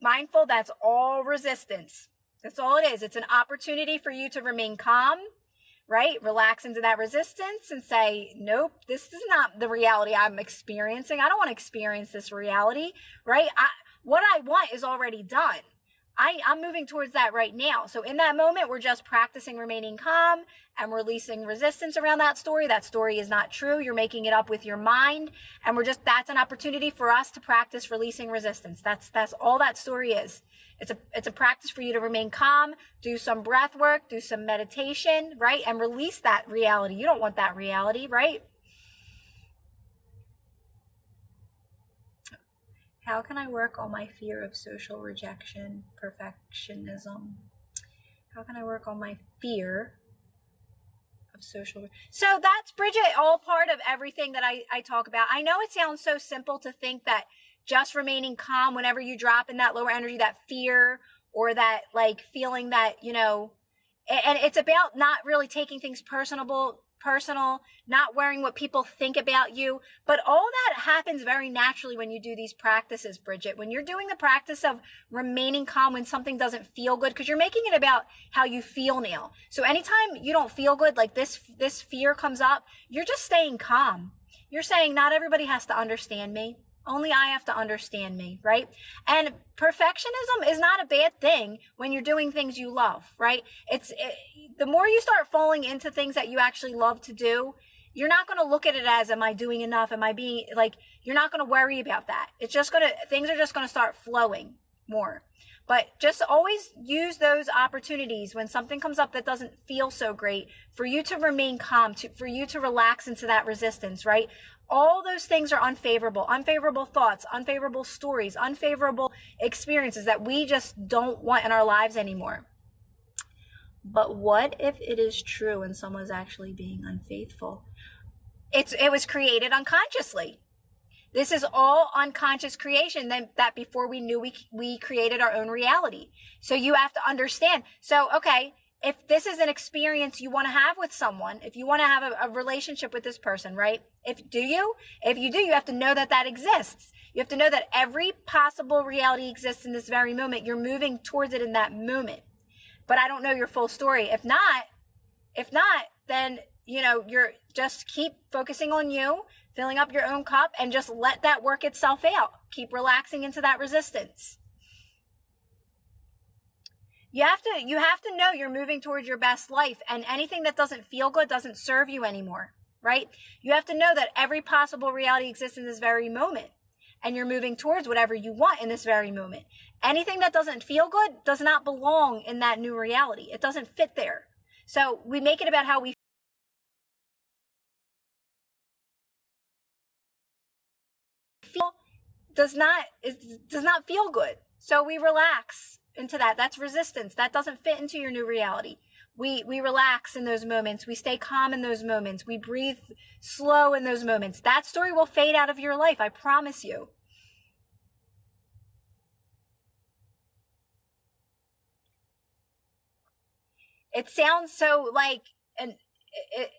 Mindful, that's all resistance. That's all it is. It's an opportunity for you to remain calm, right? Relax into that resistance and say, nope, this is not the reality I'm experiencing. I don't want to experience this reality, right? What I want is already done. I'm moving towards that right now. So in that moment, we're just practicing remaining calm and releasing resistance around that story. That story is not true. You're making it up with your mind. And that's an opportunity for us to practice releasing resistance. That's all that story is. It's a practice for you to remain calm, do some breath work, do some meditation, right? And release that reality. You don't want that reality, right? How can I work on my fear of social rejection, perfectionism? How can I work on my fear of social. So that's, Bridget, all part of everything that I talk about. I know it sounds so simple to think that just remaining calm whenever you drop in that lower energy, that fear or that like feeling that, and it's about not really taking things personal, not worrying what people think about you. But all that happens very naturally when you do these practices, Bridget. When you're doing the practice of remaining calm when something doesn't feel good, because you're making it about how you feel now. So anytime you don't feel good, like this fear comes up, you're just staying calm. You're saying, not everybody has to understand me. Only I have to understand me, right? And perfectionism is not a bad thing when you're doing things you love, right? The more you start falling into things that you actually love to do, you're not going to look at it as, am I doing enough? Am I being like, you're not going to worry about that. Things are just going to start flowing more. But just always use those opportunities when something comes up that doesn't feel so great for you to remain calm, for you to relax into that resistance, right? All those things are unfavorable thoughts, unfavorable stories, unfavorable experiences that we just don't want in our lives anymore. But what if it is true and someone's actually being unfaithful? It was created unconsciously. This is all unconscious creation that before we knew we created our own reality. So you have to understand. So, okay, if this is an experience you want to have with someone, if you want to have a relationship with this person, right? If you do, you have to know that exists. You have to know that every possible reality exists in this very moment. You're moving towards it in that moment. But I don't know your full story. If not, then, you're just keep focusing on you, filling up your own cup, and just let that work itself out. Keep relaxing into that resistance. You have to know you're moving towards your best life, and anything that doesn't feel good doesn't serve you anymore, right? You have to know that every possible reality exists in this very moment, and you're moving towards whatever you want in this very moment. Anything that doesn't feel good does not belong in that new reality. It doesn't fit there. So we make it about how we feel does not feel good. So we relax into that. That's resistance. That doesn't fit into your new reality. We relax in those moments. We stay calm in those moments. We breathe slow in those moments. That story will fade out of your life. I promise you. It sounds so like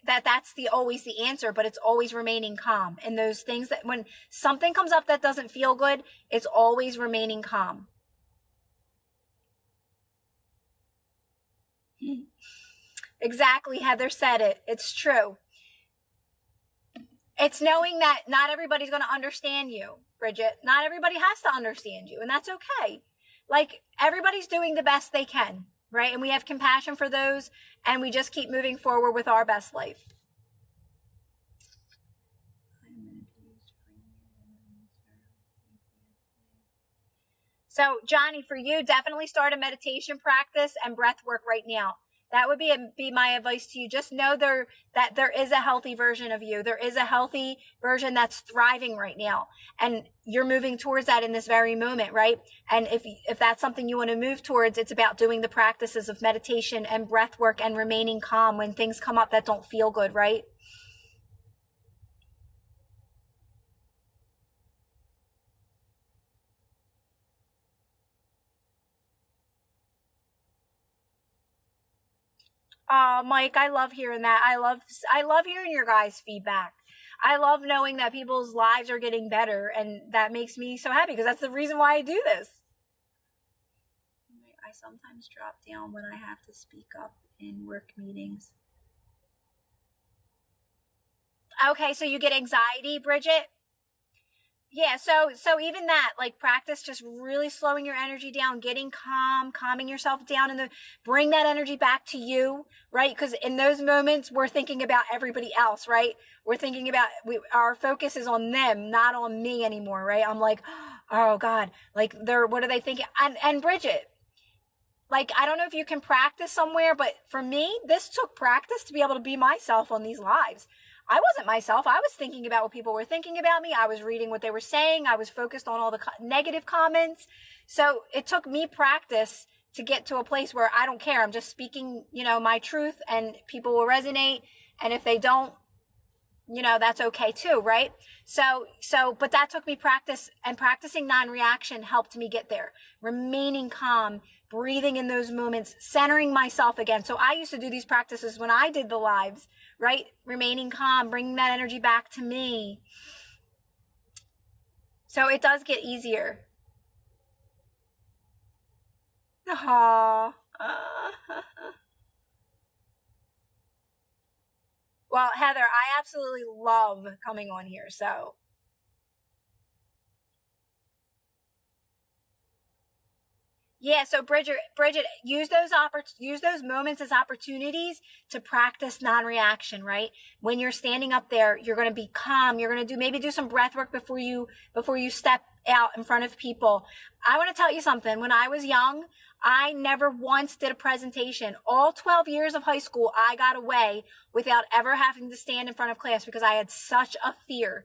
that's always the answer, but it's always remaining calm. And those things that when something comes up that doesn't feel good, it's always remaining calm. Exactly. Heather said it. It's true. It's knowing that not everybody's going to understand you, Bridget. Not everybody has to understand you, and that's okay. Like, everybody's doing the best they can, right? And we have compassion for those, and we just keep moving forward with our best life. So, Johnny, for you, definitely start a meditation practice and breath work right now. That would be my advice to you. Just know that there is a healthy version of you. There is a healthy version that's thriving right now. And you're moving towards that in this very moment, right? And if that's something you want to move towards, it's about doing the practices of meditation and breath work and remaining calm when things come up that don't feel good, right? Mike, I love hearing that. I love hearing your guys' feedback. I love knowing that people's lives are getting better, and that makes me so happy because that's the reason why I do this. I sometimes drop down when I have to speak up in work meetings. Okay, so you get anxiety, Bridget? Yeah, so even that, like, practice just really slowing your energy down, getting calming yourself down, and bring that energy back to you, right? Because in those moments, we're thinking about everybody else, right? We're thinking about, our focus is on them, not on me anymore, right? I'm like, oh God, like, what are they thinking? And Bridget, like, I don't know if you can practice somewhere, but for me, this took practice to be able to be myself on these lives. I wasn't myself. I was thinking about what people were thinking about me. I was reading what they were saying. I was focused on all the negative comments. So it took me practice to get to a place where I don't care. I'm just speaking, my truth, and people will resonate. And if they don't, that's okay too, right? But that took me practice, and practicing non-reaction helped me get there. Remaining calm, breathing in those moments, centering myself again. So I used to do these practices when I did the lives, right? Remaining calm, bringing that energy back to me. So it does get easier. Aww. Well, Heather, I absolutely love coming on here. So, yeah, so Bridget, use those moments as opportunities to practice non-reaction, right? When you're standing up there, you're going to be calm. You're going to maybe do some breath work before you step out in front of people. I want to tell you something. When I was young, I never once did a presentation. All 12 years of high school, I got away without ever having to stand in front of class because I had such a fear.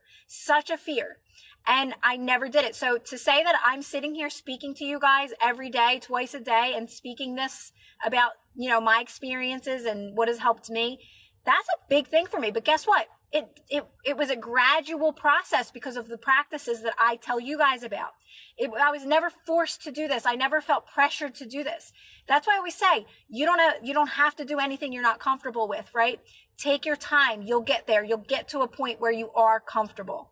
And I never did it. So to say that I'm sitting here speaking to you guys every day, twice a day, and speaking this about, my experiences and what has helped me, that's a big thing for me. But guess what? It was a gradual process because of the practices that I tell you guys about. I was never forced to do this. I never felt pressured to do this. That's why we say you don't have to do anything you're not comfortable with, right? Take your time. You'll get there. You'll get to a point where you are comfortable.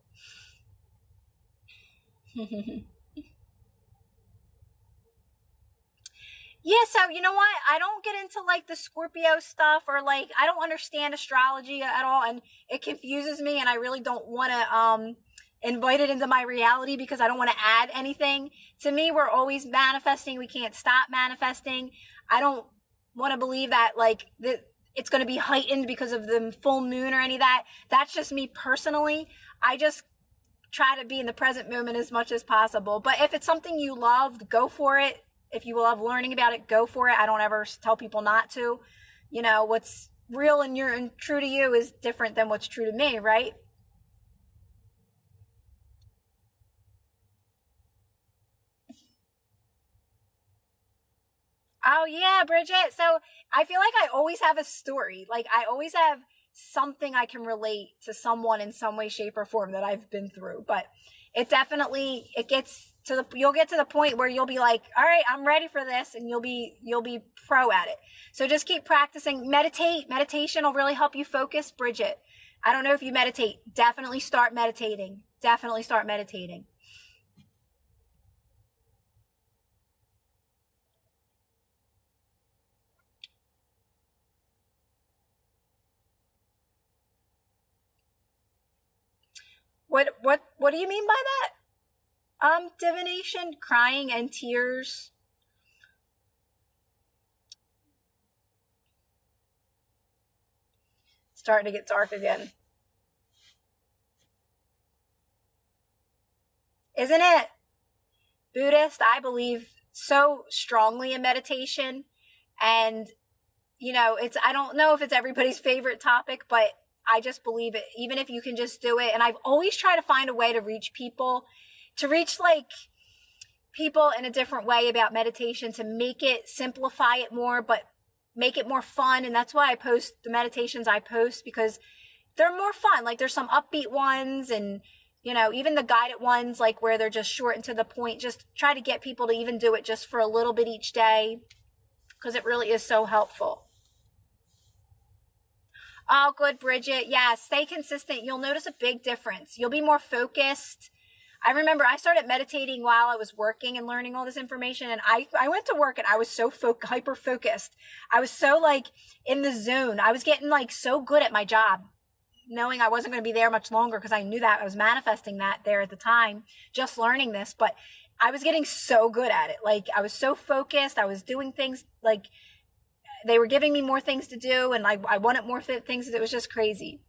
Yeah, so you know what? I don't get into like the Scorpio stuff, or like I don't understand astrology at all, and it confuses me, and I really don't want to invite it into my reality because I don't want to add anything. To me, we're always manifesting. We can't stop manifesting. I don't want to believe that like it's going to be heightened because of the full moon or any of that. That's just me personally. I just try to be in the present moment as much as possible. But if it's something you love, go for it. If you love learning about it, go for it. I don't ever tell people not to. What's real and true to you is different than what's true to me, right? Oh yeah, Bridget. So I feel like I always have a story. Like I always have something I can relate to someone in some way, shape, or form that I've been through. But you'll get to the point where you'll be like, all right, I'm ready for this, and you'll be pro at it. So just keep practicing. Meditation will really help you focus, Bridget. I don't know if you meditate. Definitely start meditating. Definitely start meditating. What do you mean by that? Divination, crying and tears. Starting to get dark again. Isn't it? Buddhist, I believe so strongly in meditation. And, I don't know if it's everybody's favorite topic, but I just believe it, even if you can just do it. And I've always tried to find a way to reach people, to reach like people in a different way about meditation, to make it, simplify it more, but make it more fun. And that's why I post the meditations I post, because they're more fun. Like there's some upbeat ones, and even the guided ones, like where they're just short and to the point. Just try to get people to even do it just for a little bit each day, because it really is so helpful. Oh, good, Bridget. Yeah, stay consistent. You'll notice a big difference. You'll be more focused. I remember I started meditating while I was working and learning all this information. And I went to work and I was so hyper focused. I was so like in the zone. I was getting like so good at my job, knowing I wasn't going to be there much longer, because I knew that I was manifesting that there at the time, just learning this. But I was getting so good at it. Like I was so focused. I was doing things like they were giving me more things to do, and I wanted more things. It was just crazy.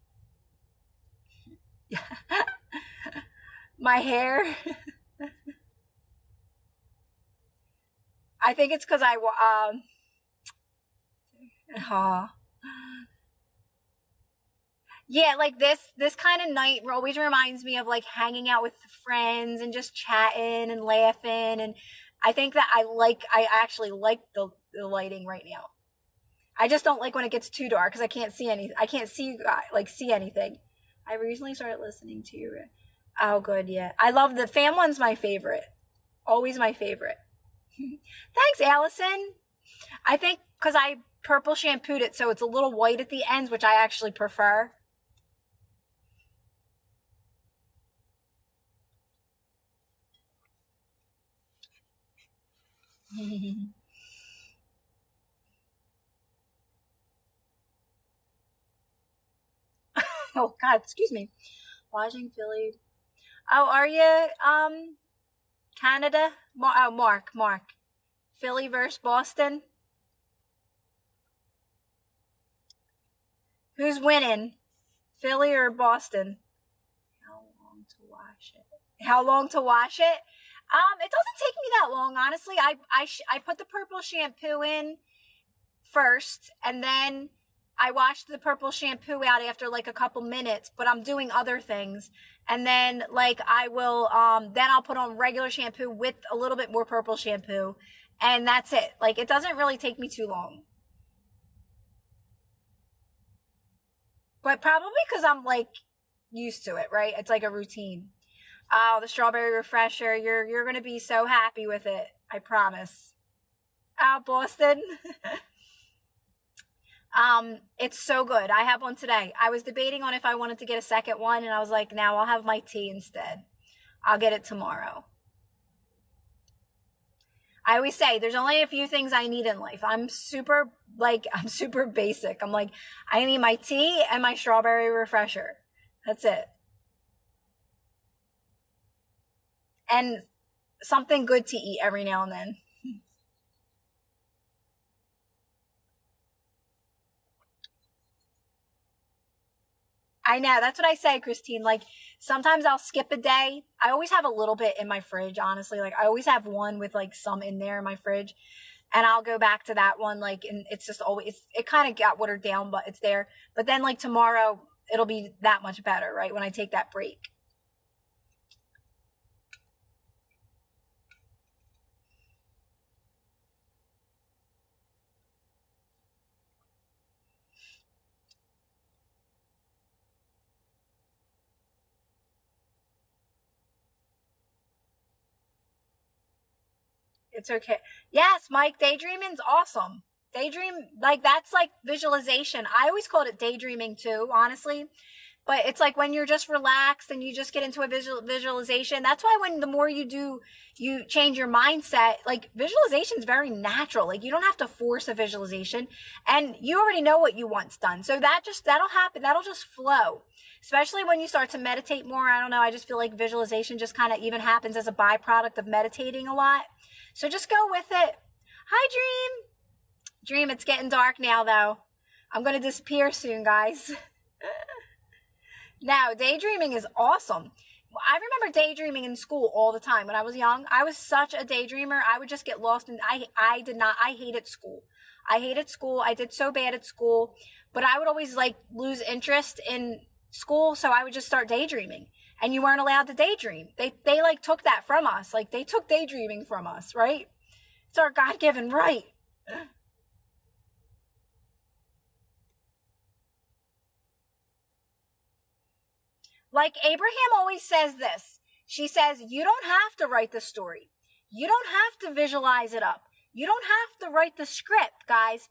My hair. I think it's because uh, yeah, like this kind of night always reminds me of like hanging out with friends and just chatting and laughing. And I think that I actually like the lighting right now. I just don't like when it gets too dark because I can't see any. I can't see see anything. I recently started listening to you. Oh, good, yeah. I love the Fam one's my favorite. Always my favorite. Thanks, Allison. I think because I purple shampooed it, so it's a little white at the ends, which I actually prefer. Oh God, excuse me. Watching Philly. Oh, are you Canada? Mark. Philly versus Boston. Who's winning? Philly or Boston? How long to wash it? How long to wash it? It doesn't take me that long, honestly. I put the purple shampoo in first, and then I washed the purple shampoo out after like a couple minutes, but I'm doing other things. And then like I will, then I'll put on regular shampoo with a little bit more purple shampoo. And that's it. Like it doesn't really take me too long. But probably because I'm like used to it, right? It's like a routine. Oh, the strawberry refresher. You're gonna be so happy with it. I promise. Oh, Boston. It's so good. I have one today. I was debating on if I wanted to get a second one, and I was like, now I'll have my tea instead. I'll get it tomorrow. I always say there's only a few things I need in life. I'm super basic. I'm like, I need my tea and my strawberry refresher. That's it. And something good to eat every now and then. I know. That's what I say, Christine. Like, sometimes I'll skip a day. I always have a little bit in my fridge, honestly. Like, I always have one with like some in there in my fridge. And I'll go back to that one. Like, and it's just always, it kind of got watered down, but it's there. But then, like, tomorrow, it'll be that much better, right? When I take that break. It's okay. Yes, Mike, daydreaming's awesome. Daydream, like that's like visualization. I always called it daydreaming too, honestly. But it's like when you're just relaxed and you just get into a visualization. That's why when the more you do, you change your mindset. Like visualization is very natural. Like you don't have to force a visualization, and you already know what you want's done. So that'll happen. That'll just flow. Especially when you start to meditate more. I don't know. I just feel like visualization just kind of even happens as a byproduct of meditating a lot. So just go with it. Hi, Dream. Dream, it's getting dark now, though. I'm going to disappear soon, guys. Now, daydreaming is awesome. I remember daydreaming in school all the time when I was young. I was such a daydreamer. I would just get lost in, I hated school. I hated school. I did so bad at school, but I would always like lose interest in school. So I would just start daydreaming, and you weren't allowed to daydream. They like took that from us. Like they took daydreaming from us, right? It's our God-given right. Like Abraham always says this. She says, you don't have to write the story. You don't have to visualize it up. You don't have to write the script, guys.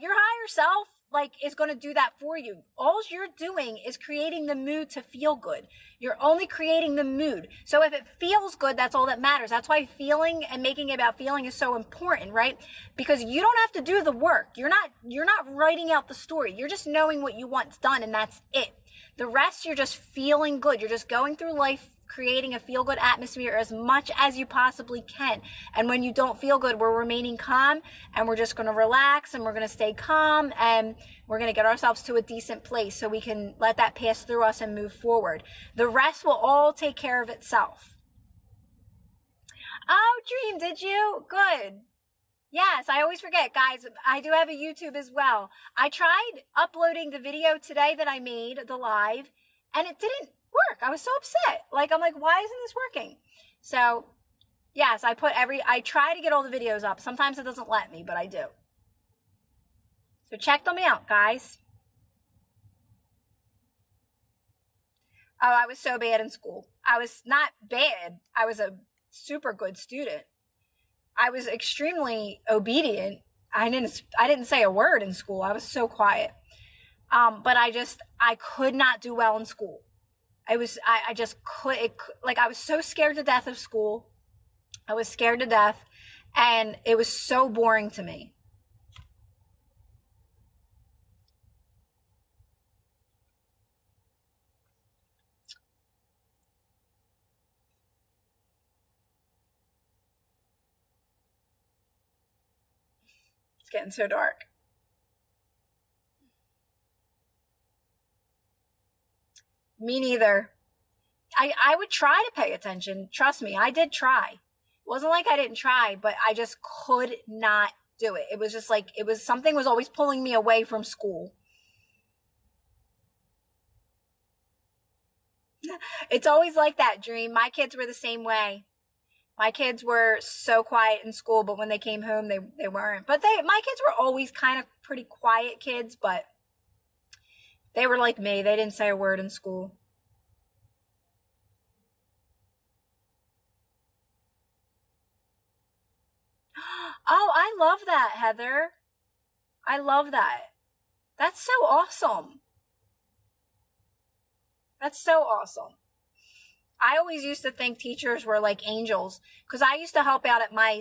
Your higher self like is going to do that for you. All you're doing is creating the mood to feel good. You're only creating the mood. So if it feels good, that's all that matters. That's why feeling and making it about feeling is so important, right? Because you don't have to do the work. You're not writing out the story. You're just knowing what you want's done, and that's it. The rest, you're just feeling good. You're just going through life creating a feel good atmosphere as much as you possibly can. And when you don't feel good, we're remaining calm, and we're just going to relax, and we're going to stay calm, and we're going to get ourselves to a decent place so we can let that pass through us and move forward. The rest will all take care of itself. Oh, Dream, did you? Good. Yes, I always forget, guys. I do have a YouTube as well. I tried uploading the video today that I made, the live, and it didn't work. I was so upset. Like, I'm like, why isn't this working? So, yes, I try to get all the videos up. Sometimes it doesn't let me, but I do. So check them out, guys. Oh, I was so bad in school. I was not bad. I was a super good student. I was extremely obedient. I didn't say a word in school. I was so quiet. But I could not do well in school. I just like, I was so scared to death of school. I was scared to death, and it was so boring to me. It's getting so dark. Me neither. I would try to pay attention. Trust me, I did try. It wasn't like I didn't try, but I just could not do it. It was just like, it was something was always pulling me away from school. It's always like that, Dream. My kids were the same way. My kids were so quiet in school, but when they came home, they weren't. But my kids were always kind of pretty quiet kids, but they were like me. They didn't say a word in school. Oh, I love that, Heather. I love that. That's so awesome. That's so awesome. I always used to think teachers were like angels, because I used to help out at my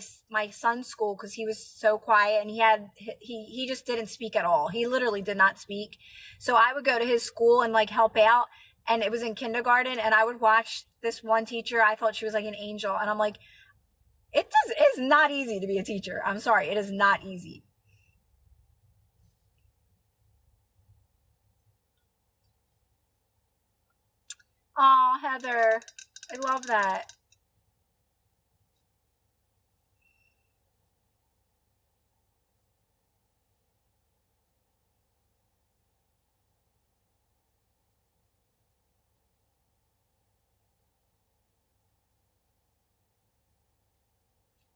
son's school because he was so quiet, and he just didn't speak at all. He literally did not speak. So I would go to his school and like help out, and it was in kindergarten, and I would watch this one teacher. I thought she was like an angel, and I'm like, it's not easy to be a teacher. I'm sorry, it is not easy. Oh, Heather, I love that.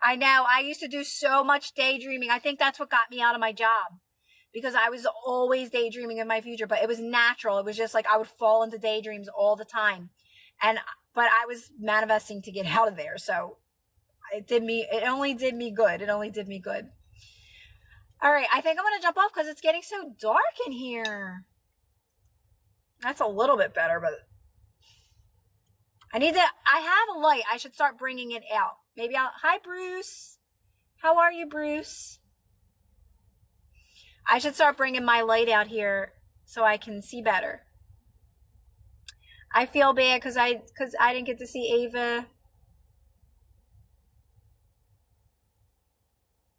I know. I used to do so much daydreaming. I think that's what got me out of my job, because I was always daydreaming of my future, but it was natural. It was just like I would fall into daydreams all the time. And, but I was manifesting to get out of there. So it only did me good. It only did me good. All right. I think I'm going to jump off because it's getting so dark in here. That's a little bit better, but I have a light. I should start bringing it out. Hi, Bruce. How are you, Bruce? I should start bringing my light out here so I can see better. I feel bad because I didn't get to see Ava.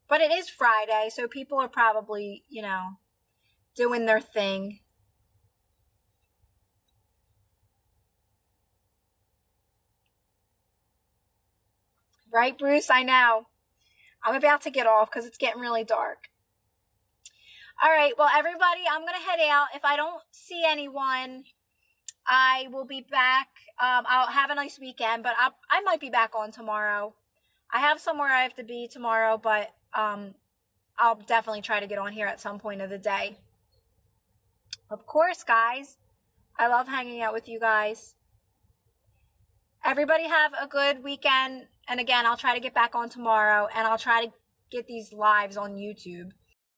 But it is Friday, so people are probably, doing their thing. Right, Bruce? I know. I'm about to get off because it's getting really dark. All right. Well, everybody, I'm going to head out. If I don't see anyone, I will be back. I'll have a nice weekend, but I might be back on tomorrow. I have somewhere I have to be tomorrow, but I'll definitely try to get on here at some point of the day. Of course, guys. I love hanging out with you guys. Everybody have a good weekend. And again, I'll try to get back on tomorrow, and I'll try to get these lives on YouTube.